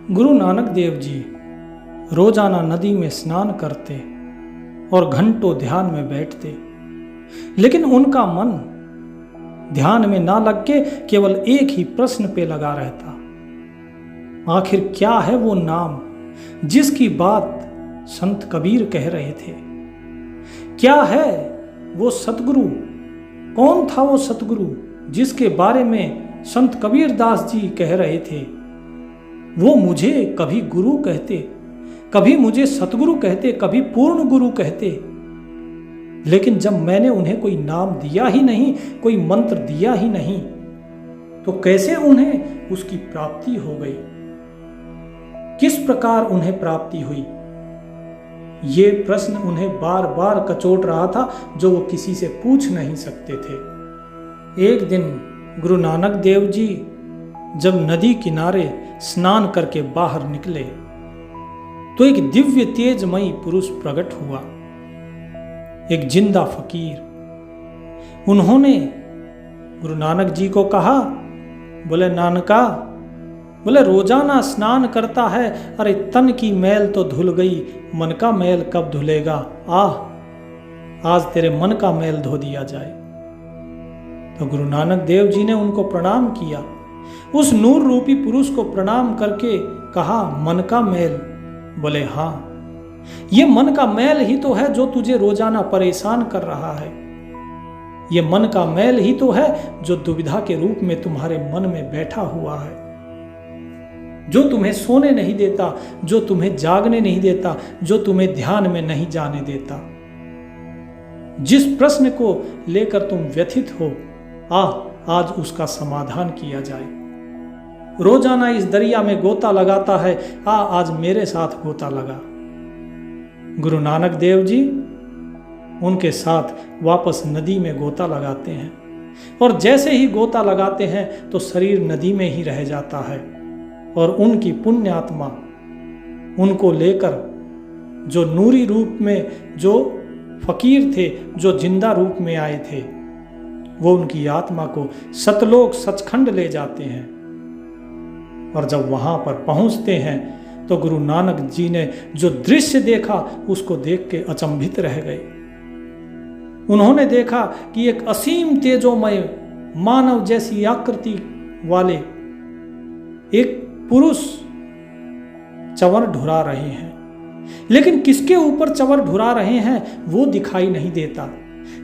गुरु नानक देव जी रोजाना नदी में स्नान करते और घंटों ध्यान में बैठते, लेकिन उनका मन ध्यान में ना लग के केवल एक ही प्रश्न पे लगा रहता। आखिर क्या है वो नाम जिसकी बात संत कबीर कह रहे थे? क्या है वो सतगुरु? कौन था वो सतगुरु जिसके बारे में संत कबीर दास जी कह रहे थे? वो मुझे कभी गुरु कहते, कभी मुझे सतगुरु कहते, कभी पूर्ण गुरु कहते, लेकिन जब मैंने उन्हें कोई नाम दिया ही नहीं, कोई मंत्र दिया ही नहीं, तो कैसे उन्हें उसकी प्राप्ति हो गई? किस प्रकार उन्हें प्राप्ति हुई? ये प्रश्न उन्हें बार बार कचोट रहा था, जो वो किसी से पूछ नहीं सकते थे। एक दिन गुरु नानक देव जी जब नदी किनारे स्नान करके बाहर निकले तो एक दिव्य तेजमयी पुरुष प्रकट हुआ, एक जिंदा फकीर। उन्होंने गुरु नानक जी को कहा, बोले नानका, बोले रोजाना स्नान करता है, अरे तन की मैल तो धुल गई, मन का मैल कब धुलेगा? आज तेरे मन का मैल धो दिया जाए। तो गुरु नानक देव जी ने उनको प्रणाम किया। उस नूर रूपी पुरुष को प्रणाम करके कहा, मन का मैल? बोले हाँ, ये मन का मैल ही तो है जो तुझे रोजाना परेशान कर रहा है। ये मन का मैल ही तो है जो दुविधा के रूप में तुम्हारे मन में बैठा हुआ है, जो तुम्हें सोने नहीं देता, जो तुम्हें जागने नहीं देता, जो तुम्हें ध्यान में नहीं जाने देता। जिस प्रश्न को लेकर तुम व्यथित हो, आज उसका समाधान किया जाए। रोजाना इस दरिया में गोता लगाता है, आज मेरे साथ गोता लगा। गुरु नानक देव जी उनके साथ वापस नदी में गोता लगाते हैं, और जैसे ही गोता लगाते हैं तो शरीर नदी में ही रह जाता है, और उनकी पुण्य आत्मा उनको लेकर, जो नूरी रूप में जो फकीर थे, जो जिंदा रूप में आए थे, वो उनकी आत्मा को सतलोक सचखंड ले जाते हैं। और जब वहां पर पहुंचते हैं तो गुरु नानक जी ने जो दृश्य देखा उसको देख के अचंभित रह गए। उन्होंने देखा कि एक असीम तेजोमय मानव जैसी आकृति वाले एक पुरुष चंवर ढुरा रहे हैं, लेकिन किसके ऊपर चंवर ढुरा रहे हैं वो दिखाई नहीं देता।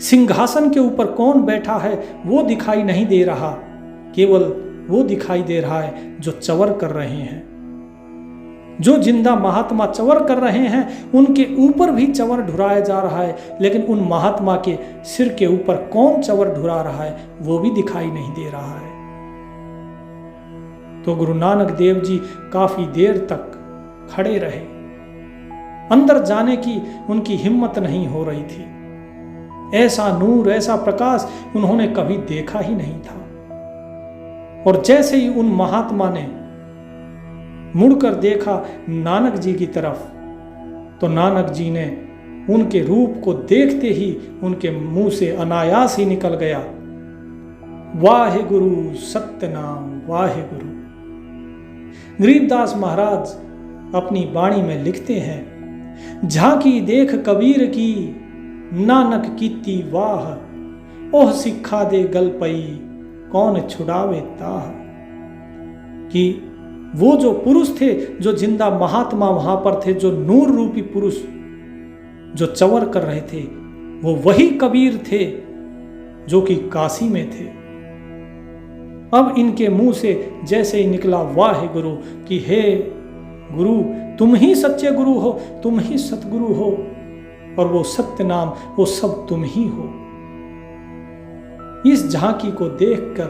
सिंहासन के ऊपर कौन बैठा है वो दिखाई नहीं दे रहा, केवल वो दिखाई दे रहा है जो चंवर कर रहे हैं। जो जिंदा महात्मा चंवर कर रहे हैं उनके ऊपर भी चंवर ढुराया जा रहा है, लेकिन उन महात्मा के सिर के ऊपर कौन चंवर ढुरा रहा है वो भी दिखाई नहीं दे रहा है। तो गुरु नानक देव जी काफी देर तक खड़े रहे। अंदर जाने की उनकी हिम्मत नहीं हो रही थी। ऐसा नूर, ऐसा प्रकाश उन्होंने कभी देखा ही नहीं था। और जैसे ही उन महात्मा ने मुड़कर देखा नानक जी की तरफ, तो नानक जी ने उनके रूप को देखते ही उनके मुंह से अनायास ही निकल गया, वाहे गुरु सत्यनाम वाहे गुरु। गरीबदास महाराज अपनी बाणी में लिखते हैं, झांकी देख कबीर की नानक कीती वाह, ओह सिखा दे गल पई कौन छुड़ावे ताह। कि वो जो पुरुष थे, जो जिंदा महात्मा वहां पर थे, जो नूर रूपी पुरुष जो चंवर कर रहे थे, वो वही कबीर थे जो कि काशी में थे। अब इनके मुंह से जैसे ही निकला वाहे गुरु, कि हे गुरु, तुम ही सच्चे गुरु हो, तुम ही सतगुरु हो, और वो सत्य नाम, वो सब तुम ही हो। इस झांकी को देखकर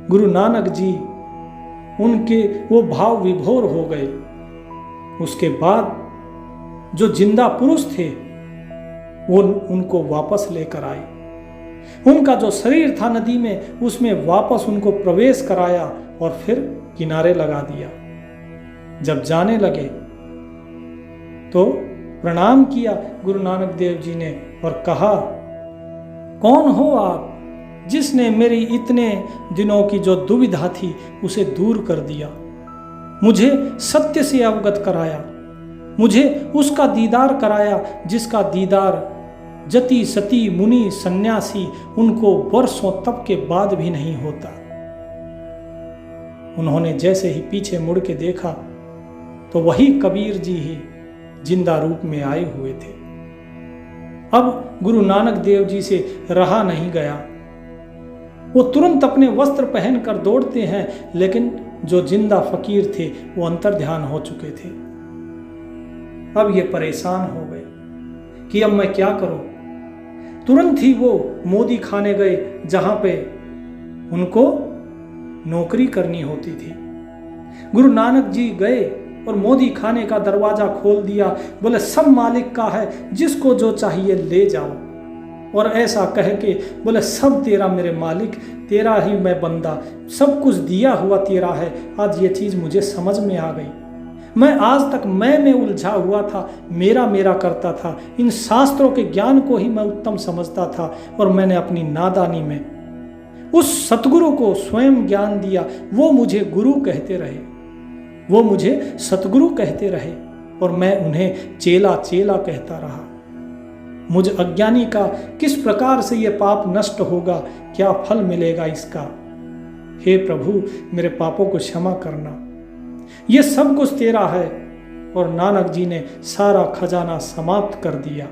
गुरु नानक जी उनके वो भाव विभोर हो गए। उसके बाद जो जिंदा पुरुष थे वो उनको वापस लेकर आए। उनका जो शरीर था नदी में, उसमें वापस उनको प्रवेश कराया और फिर किनारे लगा दिया। जब जाने लगे तो प्रणाम किया गुरु नानक देव जी ने और कहा, कौन हो आप जिसने मेरी इतने दिनों की जो दुविधा थी उसे दूर कर दिया? मुझे सत्य से अवगत कराया, मुझे उसका दीदार कराया जिसका दीदार जति सती मुनि सन्यासी उनको वर्षों तप के बाद भी नहीं होता। उन्होंने जैसे ही पीछे मुड़ के देखा तो वही कबीर जी ही जिंदा रूप में आए हुए थे। अब गुरु नानक देव जी से रहा नहीं गया। वो तुरंत अपने वस्त्र पहनकर दौड़ते हैं, लेकिन जो जिंदा फकीर थे वो अंतर्ध्यान हो चुके थे। अब ये परेशान हो गए कि अब मैं क्या करूं। तुरंत ही वो मोदी खाने गए जहां पे उनको नौकरी करनी होती थी। गुरु नानक जी गए और मोदी खाने का दरवाजा खोल दिया। बोले सब मालिक का है, जिसको जो चाहिए ले जाओ। और ऐसा कह के बोले सब तेरा मेरे मालिक, तेरा ही मैं बंदा, सब कुछ दिया हुआ तेरा है। आज ये चीज़ मुझे समझ में आ गई। मैं आज तक मैं में उलझा हुआ था, मेरा मेरा करता था, इन शास्त्रों के ज्ञान को ही मैं उत्तम समझता था और मैंने अपनी नादानी में उस सतगुरु को स्वयं ज्ञान दिया। वो मुझे गुरु कहते रहे, वो मुझे सतगुरु कहते रहे और मैं उन्हें चेला चेला कहता रहा। मुझ अज्ञानी का किस प्रकार से ये पाप नष्ट होगा, क्या फल मिलेगा इसका। हे प्रभु मेरे पापों को क्षमा करना, ये सब कुछ तेरा है। और नानक जी ने सारा खजाना समाप्त कर दिया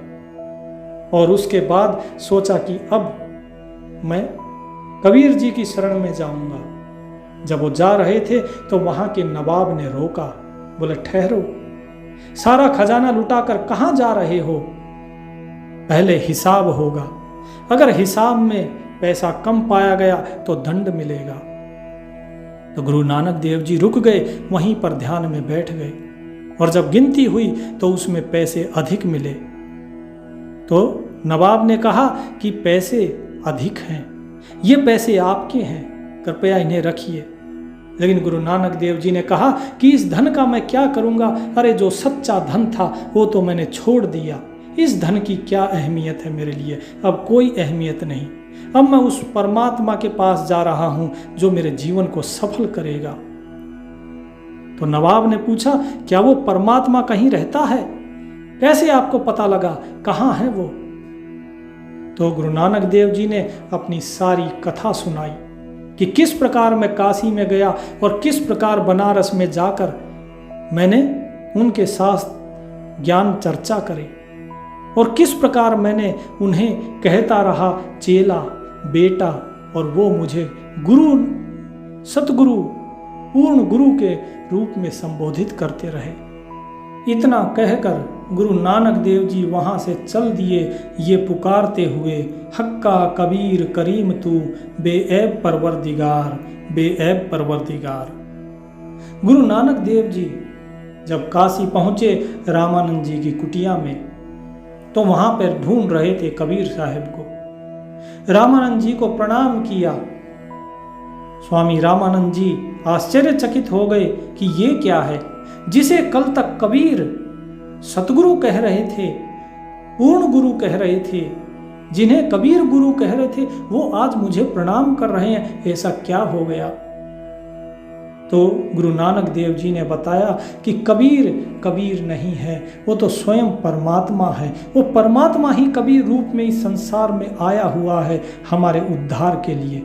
और उसके बाद सोचा कि अब मैं कबीर जी की शरण में जाऊंगा। जब वो जा रहे थे तो वहां के नवाब ने रोका। बोले ठहरो, सारा खजाना लुटाकर कहां जा रहे हो, पहले हिसाब होगा। अगर हिसाब में पैसा कम पाया गया तो दंड मिलेगा। तो गुरु नानक देव जी रुक गए, वहीं पर ध्यान में बैठ गए और जब गिनती हुई तो उसमें पैसे अधिक मिले। तो नवाब ने कहा कि पैसे अधिक हैं, ये पैसे आपके हैं, कृपया इन्हें रखिए। लेकिन गुरु नानक देव जी ने कहा कि इस धन का मैं क्या करूंगा, अरे जो सच्चा धन था वो तो मैंने छोड़ दिया, इस धन की क्या अहमियत है मेरे लिए, अब कोई अहमियत नहीं। अब मैं उस परमात्मा के पास जा रहा हूं जो मेरे जीवन को सफल करेगा। तो नवाब ने पूछा क्या वो परमात्मा कहीं रहता है, कैसे आपको पता लगा, कहाँ है वो। तो गुरु नानक देव जी ने अपनी सारी कथा सुनाई कि किस प्रकार मैं काशी में गया और किस प्रकार बनारस में जाकर मैंने उनके साथ ज्ञान चर्चा करे और किस प्रकार मैंने उन्हें कहता रहा चेला बेटा, और वो मुझे गुरु सतगुरु पूर्ण गुरु के रूप में संबोधित करते रहे। इतना कहकर गुरु नानक देव जी वहां से चल दिए, ये पुकारते हुए हक्का कबीर करीम तू बेऐब परवरदिगार, बेऐब परवरदिगार। गुरु नानक देव जी जब काशी पहुंचे रामानंद जी की कुटिया में, तो वहां पर ढूंढ रहे थे कबीर साहब को। रामानंद जी को प्रणाम किया। स्वामी रामानंद जी आश्चर्यचकित हो गए कि ये क्या है, जिसे कल तक कबीर सतगुरु कह रहे थे, पूर्ण गुरु कह रहे थे, जिन्हें कबीर गुरु कह रहे थे, वो आज मुझे प्रणाम कर रहे हैं, ऐसा क्या हो गया। तो गुरु नानक देव जी ने बताया कि कबीर कबीर नहीं है, वो तो स्वयं परमात्मा है। वो परमात्मा ही कबीर रूप में इस संसार में आया हुआ है हमारे उद्धार के लिए।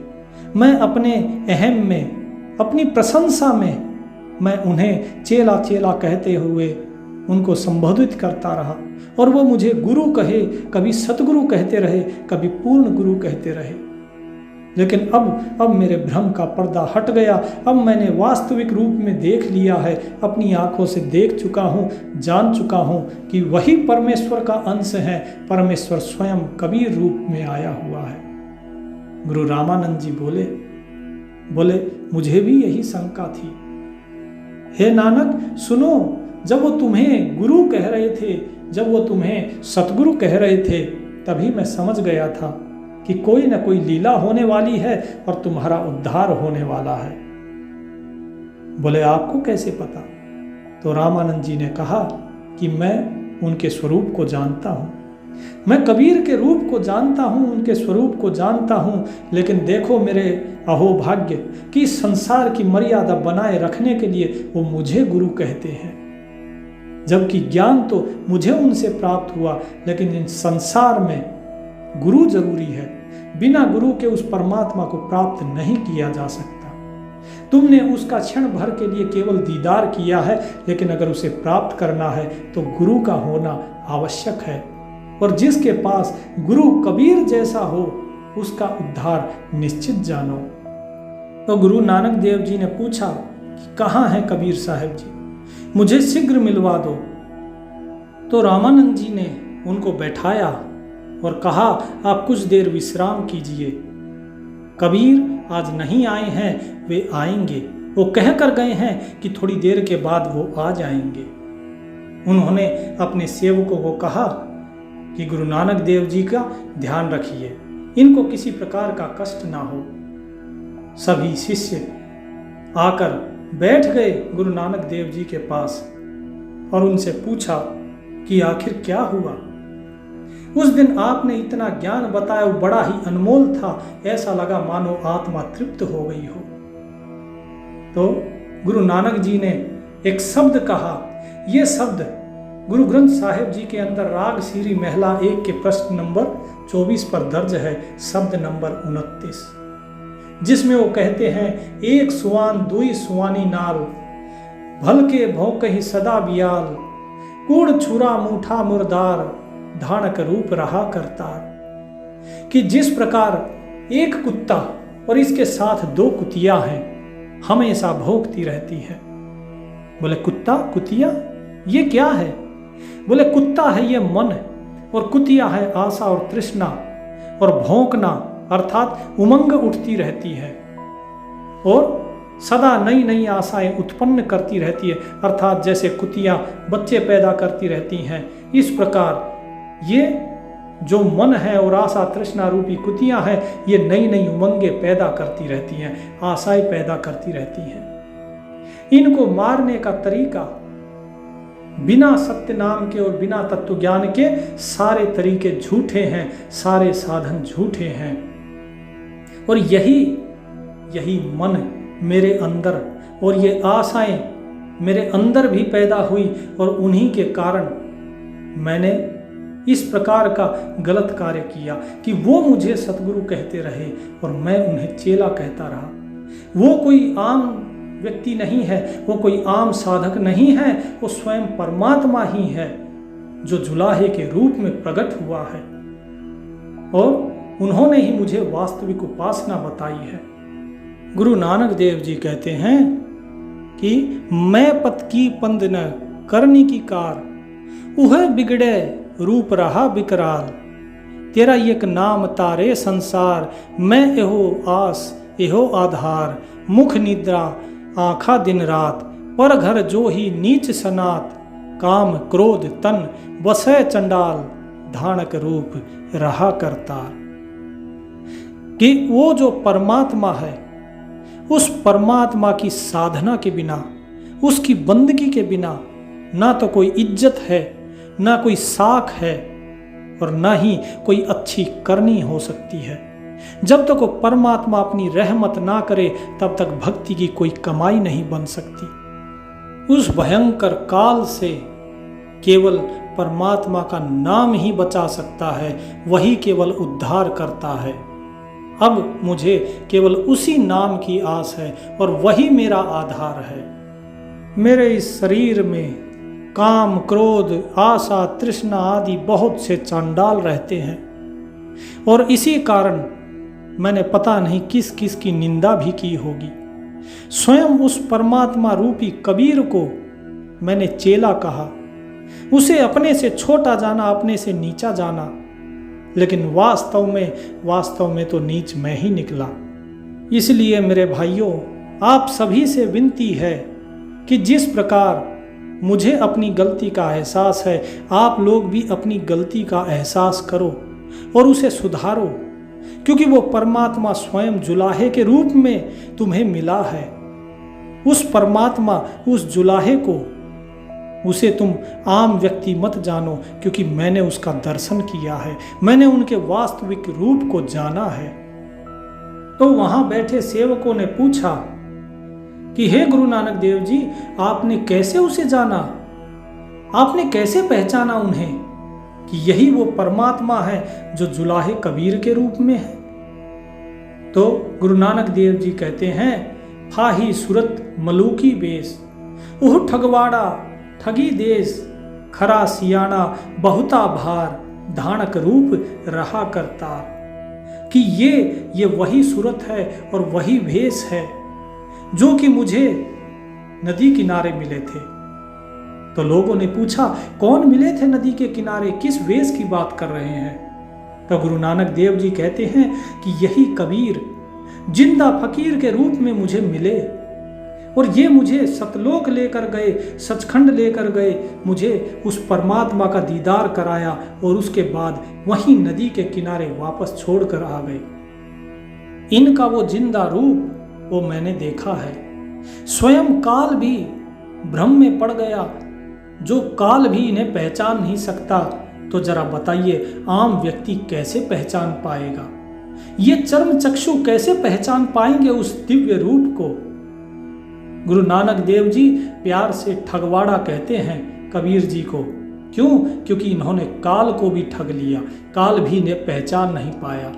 मैं अपने अहम में, अपनी प्रशंसा में, मैं उन्हें चेला चेला कहते हुए उनको संबोधित करता रहा और वो मुझे गुरु कहे, कभी सतगुरु कहते रहे, कभी पूर्ण गुरु कहते रहे। लेकिन अब मेरे भ्रम का पर्दा हट गया। अब मैंने वास्तविक रूप में देख लिया है, अपनी आंखों से देख चुका हूँ, जान चुका हूँ कि वही परमेश्वर का अंश है। परमेश्वर स्वयं कबीर रूप में आया हुआ है। गुरु रामानंद जी बोले मुझे भी यही शंका थी। हे नानक सुनो, जब वो तुम्हें गुरु कह रहे थे, जब वो तुम्हें सतगुरु कह रहे थे, तभी मैं समझ गया था कि कोई न कोई लीला होने वाली है और तुम्हारा उद्धार होने वाला है। बोले आपको कैसे पता। तो रामानंद जी ने कहा कि मैं उनके स्वरूप को जानता हूँ। मैं कबीर के रूप को जानता हूँ, उनके स्वरूप को जानता हूँ, लेकिन देखो मेरे अहोभाग्य कि इस संसार की मर्यादा बनाए रखने के लिए वो मुझे गुरु कहते हैं, जबकि ज्ञान तो मुझे उनसे प्राप्त हुआ, लेकिन इन संसार में गुरु जरूरी है। बिना गुरु के उस परमात्मा को प्राप्त नहीं किया जा सकता। तुमने उसका क्षण भर के लिए केवल दीदार किया है, लेकिन अगर उसे प्राप्त करना है तो गुरु का होना आवश्यक है। और जिसके पास गुरु कबीर जैसा हो उसका उद्धार निश्चित जानो। तो गुरु नानक देव जी ने पूछा कि कहाँ है कबीर साहब जी, मुझे शीघ्र मिलवा दो। तो रामानंद जी ने उनको बैठाया और कहा, आप कुछ देर विश्राम कीजिए, कबीर आज नहीं आए हैं, वे आएंगे। वो कह कर गए हैं कि थोड़ी देर के बाद वो आ जाएंगे। उन्होंने अपने सेवकों को कहा कि गुरु नानक देव जी का ध्यान रखिए, इनको किसी प्रकार का कष्ट ना हो। सभी शिष्य आकर बैठ गए गुरु नानक देव जी के पास और उनसे पूछा कि आखिर क्या हुआ। उस दिन आपने इतना ज्ञान बताया, वो बड़ा ही अनमोल था, ऐसा लगा मानो आत्मा तृप्त हो गई हो। तो गुरु नानक जी ने एक शब्द कहा, यह शब्द गुरु ग्रंथ साहिब जी के अंदर राग सीरी महला 1 के प्रश्न नंबर 24 पर दर्ज है, शब्द नंबर 29, जिसमें वो कहते हैं, एक सुवान दुई सुवानी नाल, भलके भौकहि सदा बियाल, कूड़ छुरा मूठा मुर्दार, धानक रूप रहा करतार। कि जिस प्रकार एक कुत्ता और इसके साथ 2 कुतिया हैं, हमेशा भौंकती रहती है। बोले कुत्ता कुतिया ये क्या है? बोले कुत्ता है ये मन, और कुतिया है आशा और तृष्णा, और भौंकना अर्थात उमंग उठती रहती है और सदा नई नई आशाएं उत्पन्न करती रहती है, अर्थात जैसे कुतिया बच्चे पैदा करती रहती हैं, इस प्रकार ये जो मन है और आशा तृष्णा रूपी कुतियां हैं, ये नई नई उमंगे पैदा करती रहती हैं, आशाएं पैदा करती रहती हैं। इनको मारने का तरीका बिना सत्य नाम के और बिना तत्व ज्ञान के सारे तरीके झूठे हैं, सारे साधन झूठे हैं। और यही मन मेरे अंदर और ये आशाएं मेरे अंदर भी पैदा हुई, और उन्हीं के कारण मैंने इस प्रकार का गलत कार्य किया कि वो मुझे सतगुरु कहते रहे और मैं उन्हें चेला कहता रहा। वो कोई आम व्यक्ति नहीं है, वो कोई आम साधक नहीं है, वो स्वयं परमात्मा ही है जो जुलाहे के रूप में प्रकट हुआ है, और उन्होंने ही मुझे वास्तविक उपासना बताई है। गुरु नानक देव जी कहते हैं कि मैं पत की पंद न करनी की कार, उह बिगड़े रूप रहा बिकराल, तेरा एक नाम तारे संसार, मैं एहो आस एहो आधार, मुख निद्रा आँखा दिन रात, पर घर जो ही नीच सनात, काम क्रोध तन बसै चंडाल, धानक रूप रहा करतार। कि वो जो परमात्मा है, उस परमात्मा की साधना के बिना, उसकी बंदगी के बिना ना तो कोई इज्जत है, ना कोई साख है, और ना ही कोई अच्छी करनी हो सकती है। जब तक वो परमात्मा अपनी रहमत ना करे, तब तक भक्ति की कोई कमाई नहीं बन सकती। उस भयंकर काल से केवल परमात्मा का नाम ही बचा सकता है, वही केवल उद्धार करता है। अब मुझे केवल उसी नाम की आस है और वही मेरा आधार है। मेरे इस शरीर में काम क्रोध आशा तृष्णा आदि बहुत से चांडाल रहते हैं, और इसी कारण मैंने पता नहीं किस किस की निंदा भी की होगी। स्वयं उस परमात्मा रूपी कबीर को मैंने चेला कहा, उसे अपने से छोटा जाना, अपने से नीचा जाना, लेकिन वास्तव में तो नीच मैं ही निकला। इसलिए मेरे भाइयों, आप सभी से विनती है कि जिस प्रकार मुझे अपनी गलती का एहसास है, आप लोग भी अपनी गलती का एहसास करो और उसे सुधारो, क्योंकि वो परमात्मा स्वयं जुलाहे के रूप में तुम्हें मिला है। उस परमात्मा उस जुलाहे को उसे तुम आम व्यक्ति मत जानो, क्योंकि मैंने उसका दर्शन किया है, मैंने उनके वास्तविक रूप को जाना है। तो वहां बैठे सेवकों ने पूछा कि हे गुरु नानक देव जी, आपने कैसे उसे जाना? आपने कैसे पहचाना उन्हें कि यही वो परमात्मा है जो जुलाहे कबीर के रूप में है? तो गुरु नानक देव जी कहते हैं, फाही सूरत मलूकी बेस, ओह ठगवाड़ा ठगी देश, खरा सियाना बहुता भार, धानक रूप रहा करतार। कि ये वही सूरत है और वही भेष है जो कि मुझे नदी किनारे मिले थे। तो लोगों ने पूछा, कौन मिले थे नदी के किनारे, किस वेश की बात कर रहे हैं? तो गुरु नानक देव जी कहते हैं कि यही कबीर जिंदा फकीर के रूप में मुझे मिले और ये मुझे सतलोक लेकर गए, सचखंड लेकर गए, मुझे उस परमात्मा का दीदार कराया और उसके बाद वहीं नदी के किनारे वापस छोड़कर आ गए। इनका वो जिंदा रूप वो मैंने देखा है। स्वयं काल भी भ्रम में पड़ गया, जो काल भी इन्हें पहचान नहीं सकता, तो जरा बताइए आम व्यक्ति कैसे पहचान पाएगा? ये चर्म चक्षु कैसे पहचान पाएंगे उस दिव्य रूप को? गुरु नानक देव जी प्यार से ठगवाड़ा कहते हैं कबीर जी को। क्यों? क्योंकि इन्होंने काल को भी ठग लिया, काल भी इन्हें पहचान नहीं पाया।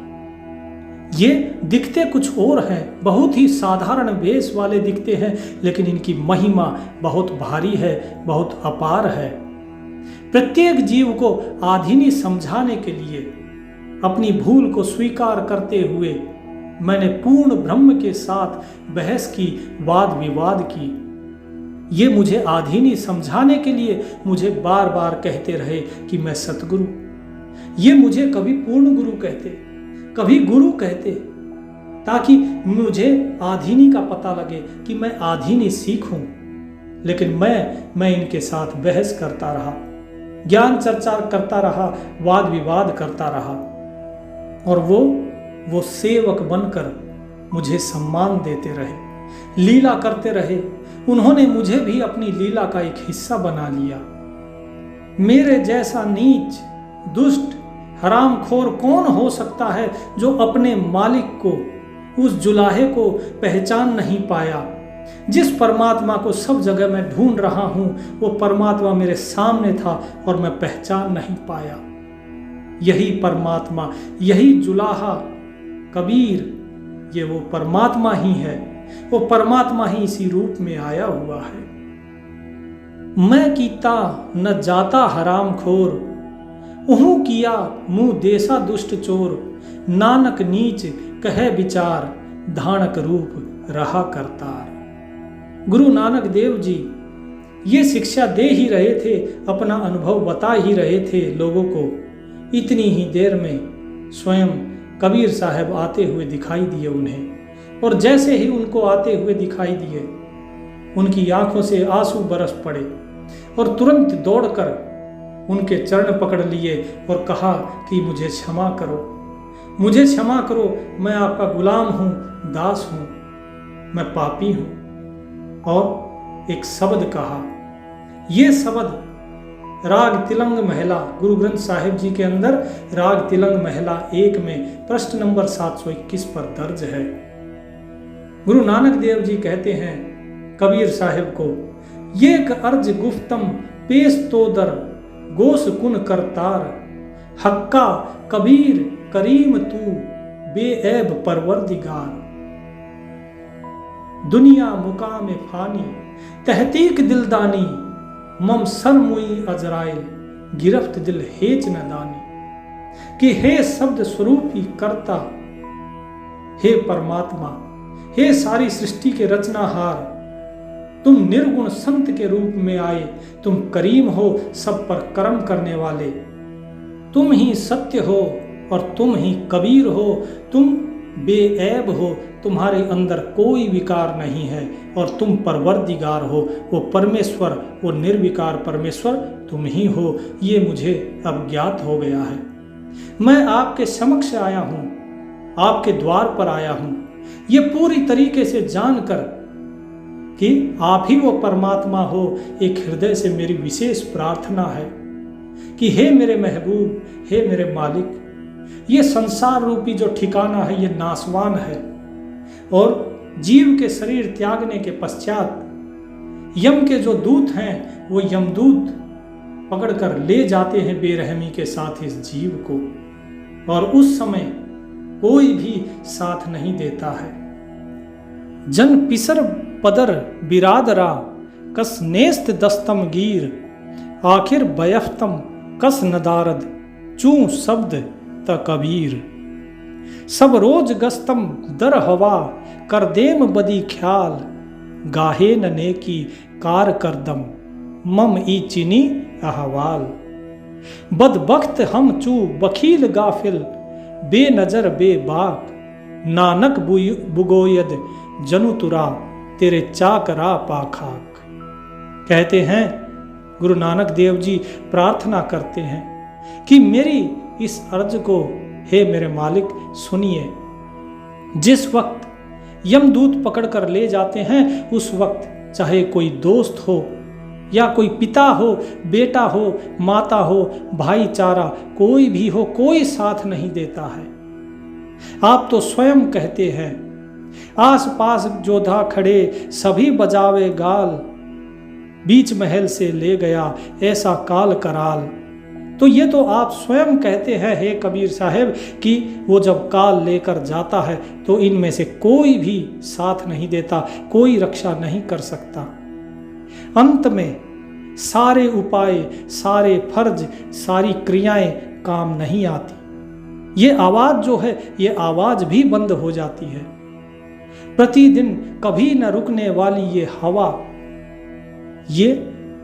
ये दिखते कुछ और हैं, बहुत ही साधारण वेश वाले दिखते हैं, लेकिन इनकी महिमा बहुत भारी है, बहुत अपार है। प्रत्येक जीव को आधीनी समझाने के लिए, अपनी भूल को स्वीकार करते हुए मैंने पूर्ण ब्रह्म के साथ बहस की, वाद विवाद की। ये मुझे आधीनी समझाने के लिए मुझे बार बार कहते रहे कि मैं सतगुरु। ये मुझे कभी पूर्ण गुरु कहते, कभी गुरु कहते, ताकि मुझे आधीनी का पता लगे कि मैं आधीनी सीखूं। लेकिन मैं इनके साथ बहस करता रहा, ज्ञान चर्चा करता रहा, वाद विवाद करता रहा, और वो सेवक बनकर मुझे सम्मान देते रहे, लीला करते रहे। उन्होंने मुझे भी अपनी लीला का एक हिस्सा बना लिया। मेरे जैसा नीच, दुष्ट, हरामखोर कौन हो सकता है जो अपने मालिक को, उस जुलाहे को पहचान नहीं पाया? जिस परमात्मा को सब जगह मैं ढूंढ रहा हूं, वो परमात्मा मेरे सामने था और मैं पहचान नहीं पाया। यही परमात्मा, यही जुलाहा कबीर, ये वो परमात्मा ही है, वो परमात्मा ही इसी रूप में आया हुआ है। मैं कीता न जाता हराम खोर, उहू किया मुंह देसा दुष्ट चोर, नानक नीच कहे विचार, धानक रूप रहा करतार। गुरु नानक देव जी ये शिक्षा दे ही रहे थे, अपना अनुभव बता ही रहे थे लोगों को। इतनी ही देर में स्वयं कबीर साहब आते हुए दिखाई दिए उन्हें, और जैसे ही उनको आते हुए दिखाई दिए, उनकी आंखों से आंसू बरस पड़े और तुरंत दौड़कर उनके चरण पकड़ लिए और कहा कि मुझे क्षमा करो, मुझे क्षमा करो, मैं आपका गुलाम हूँ, दास हूँ, मैं पापी हूँ। और एक शब्द कहा, ये शब्द राग तिलंग महिला, गुरु ग्रंथ साहिब जी के अंदर राग तिलंग महिला 1 में प्रश्न नंबर 721 पर दर्ज है। गुरु नानक देव जी कहते हैं कबीर साहिब को, ये अर्ज गुफ्तम पेश तो दर गोस कुन करतार, हक्का कबीर करीम तू बेऐब परवरदिगार। दुनिया मुकाम फानी तहतीक दिलदानी, मम सरमुई अजराइल गिरफ्त दिल हेच न दानी। कि हे शब्द स्वरूप ही करता, हे परमात्मा, हे सारी सृष्टि के रचनाहार, तुम निर्गुण संत के रूप में आए, तुम करीम हो, सब पर कर्म करने वाले, तुम ही सत्य हो और तुम ही कबीर हो, तुम बेऐब हो, तुम्हारे अंदर कोई विकार नहीं है और तुम परवरदिगार हो, वो परमेश्वर, वो निर्विकार परमेश्वर तुम ही हो। ये मुझे अब ज्ञात हो गया है। मैं आपके समक्ष आया हूँ, आपके द्वार पर आया हूँ, ये पूरी तरीके से जानकर कि आप ही वो परमात्मा हो, एक हृदय से मेरी विशेष प्रार्थना है कि हे मेरे महबूब, हे मेरे मालिक, ये संसार रूपी जो ठिकाना है ये नाशवान है, और जीव के शरीर त्यागने के पश्चात यम के जो दूत हैं वो यमदूत पकड़कर ले जाते हैं बेरहमी के साथ इस जीव को, और उस समय कोई भी साथ नहीं देता है। जन पिसर पदर बिरादरा कस नेस्त दस्तम गीर, आखिर बयफ्तम कस नदारद चू शब्द त कबीर। सब रोज गस्तम दर हवा कर देम बदी ख्याल, गाहे न नेकी कार करदम मम ई चिनी अहवाल। बदबख्त हम चू बखील गाफिल बेनजर बेबाक, नानक बुगोयद जनु तुरा तेरे चाकरा पाखाक। कहते हैं गुरु नानक देव जी प्रार्थना करते हैं कि मेरी इस अर्ज को हे मेरे मालिक सुनिए। जिस वक्त यमदूत पकड़कर ले जाते हैं उस वक्त चाहे कोई दोस्त हो या कोई पिता हो, बेटा हो, माता हो, भाईचारा कोई भी हो, कोई साथ नहीं देता है। आप तो स्वयं कहते हैं आसपास जोधा खड़े सभी बजावे गाल, बीच महल से ले गया ऐसा काल कराल। तो ये तो आप स्वयं कहते हैं हे कबीर साहब कि वो जब काल लेकर जाता है तो इनमें से कोई भी साथ नहीं देता, कोई रक्षा नहीं कर सकता। अंत में सारे उपाय, सारे फर्ज, सारी क्रियाएं काम नहीं आती। ये आवाज जो है ये आवाज भी बंद हो जाती है। प्रतिदिन कभी न रुकने वाली ये हवा ये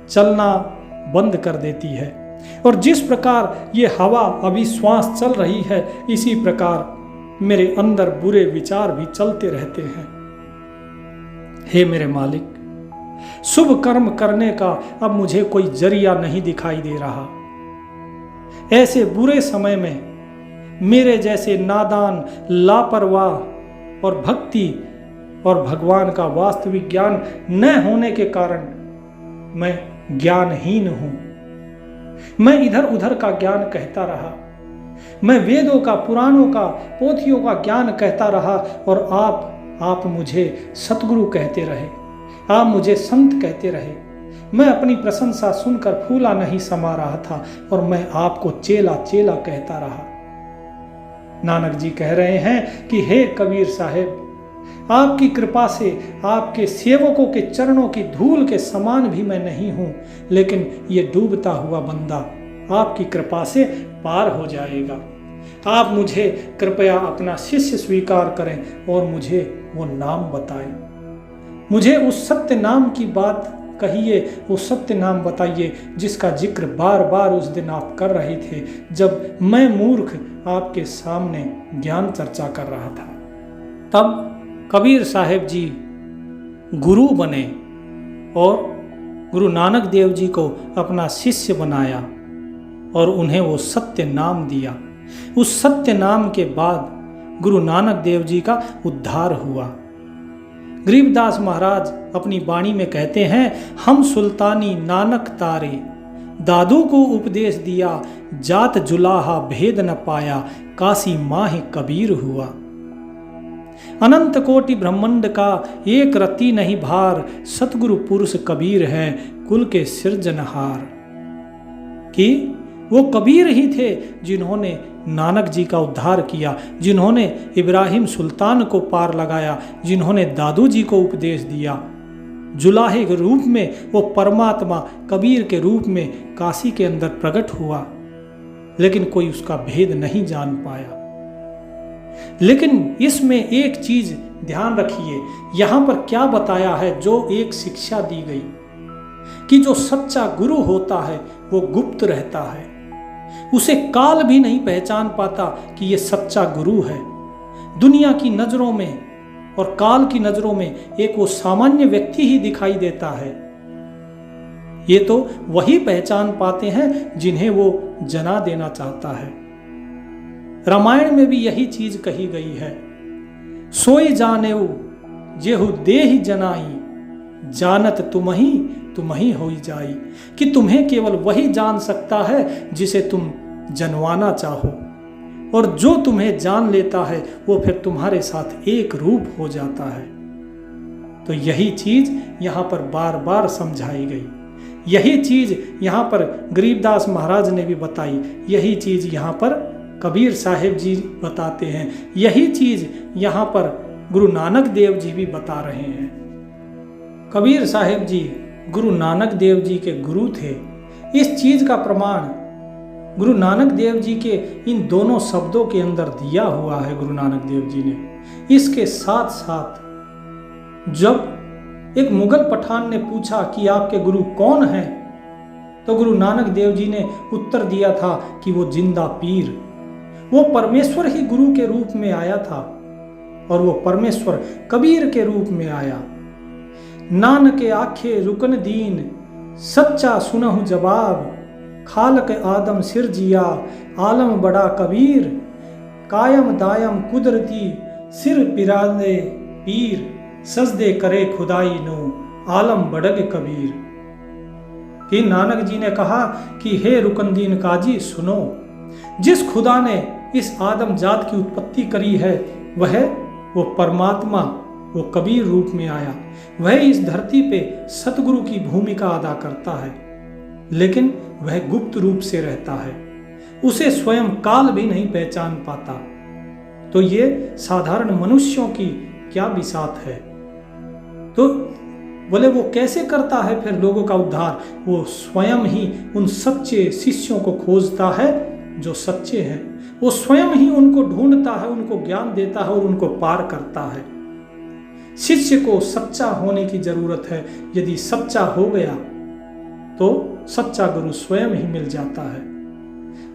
चलना बंद कर देती है, और जिस प्रकार ये हवा अभी श्वास चल रही है इसी प्रकार मेरे अंदर बुरे विचार भी चलते रहते हैं। हे मेरे मालिक, शुभ कर्म करने का अब मुझे कोई जरिया नहीं दिखाई दे रहा। ऐसे बुरे समय में मेरे जैसे नादान, लापरवाह और भक्ति और भगवान का वास्तविक ज्ञान न होने के कारण मैं ज्ञानहीन हूं। मैं इधर उधर का ज्ञान कहता रहा, मैं वेदों का, पुराणों का, पोथियों का ज्ञान कहता रहा, और आप मुझे सतगुरु कहते रहे, आप मुझे संत कहते रहे। मैं अपनी प्रशंसा सुनकर फूला नहीं समा रहा था और मैं आपको चेला चेला कहता रहा। नानक जी कह रहे हैं कि हे कबीर साहेब, आपकी कृपा से आपके सेवकों के चरणों की धूल के समान भी मैं नहीं हूं, लेकिन ये डूबता हुआ बंदा आपकी कृपा से पार हो जाएगा। आप मुझे कृपया अपना शिष्य स्वीकार करें और मुझे वो नाम बताएं। मुझे उस सत्य नाम की बात कहिए, वो सत्य नाम बताइए जिसका जिक्र बार बार उस दिन आप कर रहे थे जब मैं मूर्ख आपके सामने ज्ञान चर्चा कर रहा था। तब कबीर साहेब जी गुरु बने और गुरु नानक देव जी को अपना शिष्य बनाया और उन्हें वो सत्य नाम दिया। उस सत्य नाम के बाद गुरु नानक देव जी का उद्धार हुआ। गरीबदास महाराज अपनी वाणी में कहते हैं, हम सुल्तानी नानक तारे, दादू को उपदेश दिया, जात जुलाहा भेद न पाया, काशी माह कबीर हुआ। अनंत कोटि ब्रह्मांड का एक रत्ती नहीं भार, सतगुरु पुरुष कबीर है कुल के सिरजनहार। कि वो कबीर ही थे जिन्होंने नानक जी का उद्धार किया, जिन्होंने इब्राहिम सुल्तान को पार लगाया, जिन्होंने दादू जी को उपदेश दिया। जुलाहे के रूप में वो परमात्मा कबीर के रूप में काशी के अंदर प्रकट हुआ, लेकिन कोई उसका भेद नहीं जान पाया। लेकिन इसमें एक चीज ध्यान रखिए, यहां पर क्या बताया है, जो एक शिक्षा दी गई कि जो सच्चा गुरु होता है वो गुप्त रहता है, उसे काल भी नहीं पहचान पाता कि ये सच्चा गुरु है। दुनिया की नजरों में और काल की नजरों में एक वो सामान्य व्यक्ति ही दिखाई देता है। ये तो वही पहचान पाते हैं जिन्हें वो जना देना चाहता है। रामायण में भी यही चीज कही गई है, सोई जानेऊ जेहु देहि जनाई, जानत तुम ही होई जाई, कि तुम्हें केवल वही जान सकता है जिसे तुम जनवाना चाहो, और जो तुम्हें जान लेता है वो फिर तुम्हारे साथ एक रूप हो जाता है। तो यही चीज यहाँ पर बार बार समझाई गई, यही चीज यहाँ पर गरीबदास महाराज ने भी बताई, यही चीज यहाँ पर कबीर साहिब जी बताते हैं, यही चीज यहाँ पर गुरु नानक देव जी भी बता रहे हैं। कबीर साहिब जी गुरु नानक देव जी के गुरु थे। इस चीज का प्रमाण गुरु नानक देव जी के इन दोनों शब्दों के अंदर दिया हुआ है गुरु नानक देव जी ने। इसके साथ साथ जब एक मुगल पठान ने पूछा कि आपके गुरु कौन हैं, तो गुरु नानक देव जी ने उत्तर दिया था कि वो जिंदा पीर, वो परमेश्वर ही गुरु के रूप में आया था, और वो परमेश्वर कबीर के रूप में आया। नानक आखे रुकन दीन, सच्चा सुनहु जवाब, खालक आदम सिर जिया, आलम बड़ा कबीर, कायम दायम कुदरती, सिर पिरादे पीर, सजदे करे खुदाई नो, आलम बड़ग कबीर। कि नानक जी ने कहा कि हे रुकनदीन काजी सुनो, जिस खुदा ने इस आदम जात की उत्पत्ति करी है वो परमात्मा, वो कबीर रूप में आया। वह इस धरती पे सतगुरु की भूमिका अदा करता है, लेकिन वह गुप्त रूप से रहता है, उसे स्वयं काल भी नहीं पहचान पाता। तो ये साधारण मनुष्यों की क्या बिसात है। तो बोले वो कैसे करता है फिर लोगों का उद्धार? वो स्वयं ही उन सच्चे शिष्यों को खोजता है जो सच्चे हैं, वो स्वयं ही उनको ढूंढता है, उनको ज्ञान देता है और उनको पार करता है। शिष्य को सच्चा होने की जरूरत है, यदि सच्चा हो गया तो सच्चा गुरु स्वयं ही मिल जाता है।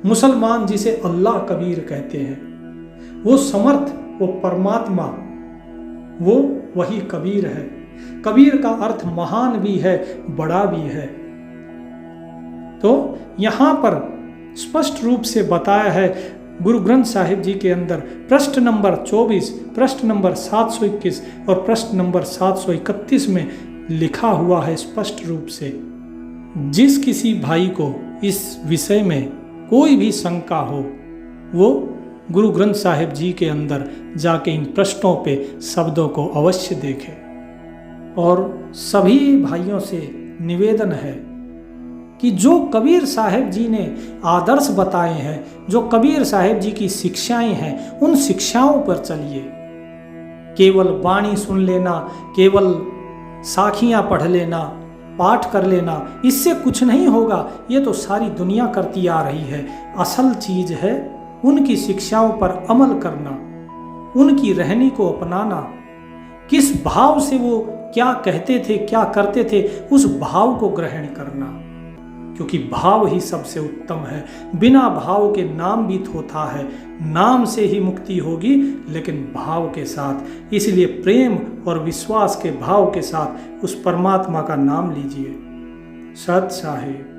मुसलमान जिसे अल्लाह कबीर कहते हैं, वो समर्थ, वो परमात्मा, वो वही कबीर है। कबीर का अर्थ महान भी है, बड़ा भी है। तो यहां पर स्पष्ट रूप से बताया है गुरु ग्रंथ साहिब जी के अंदर प्रश्न नंबर 24, प्रश्न नंबर 721 और प्रश्न नंबर 731 में लिखा हुआ है स्पष्ट रूप से, जिस किसी भाई को इस विषय में कोई भी शंका हो वो गुरु ग्रंथ साहिब जी के अंदर जाके इन प्रश्नों पे शब्दों को अवश्य देखे। और सभी भाइयों से निवेदन है कि जो कबीर साहिब जी ने आदर्श बताए हैं, जो कबीर साहिब जी की शिक्षाएं हैं, उन शिक्षाओं पर चलिए। केवल वाणी सुन लेना, केवल साखियां पढ़ लेना, पाठ कर लेना, इससे कुछ नहीं होगा। ये तो सारी दुनिया करती आ रही है। असल चीज है उनकी शिक्षाओं पर अमल करना, उनकी रहनी को अपनाना। किस भाव से वो क्या कहते थे, क्या करते थे, उस भाव को ग्रहण करना, क्योंकि भाव ही सबसे उत्तम है। बिना भाव के नाम भी थोथा है, नाम से ही मुक्ति होगी, लेकिन भाव के साथ। इसलिए प्रेम और विश्वास के भाव के साथ उस परमात्मा का नाम लीजिए। सत साहिब।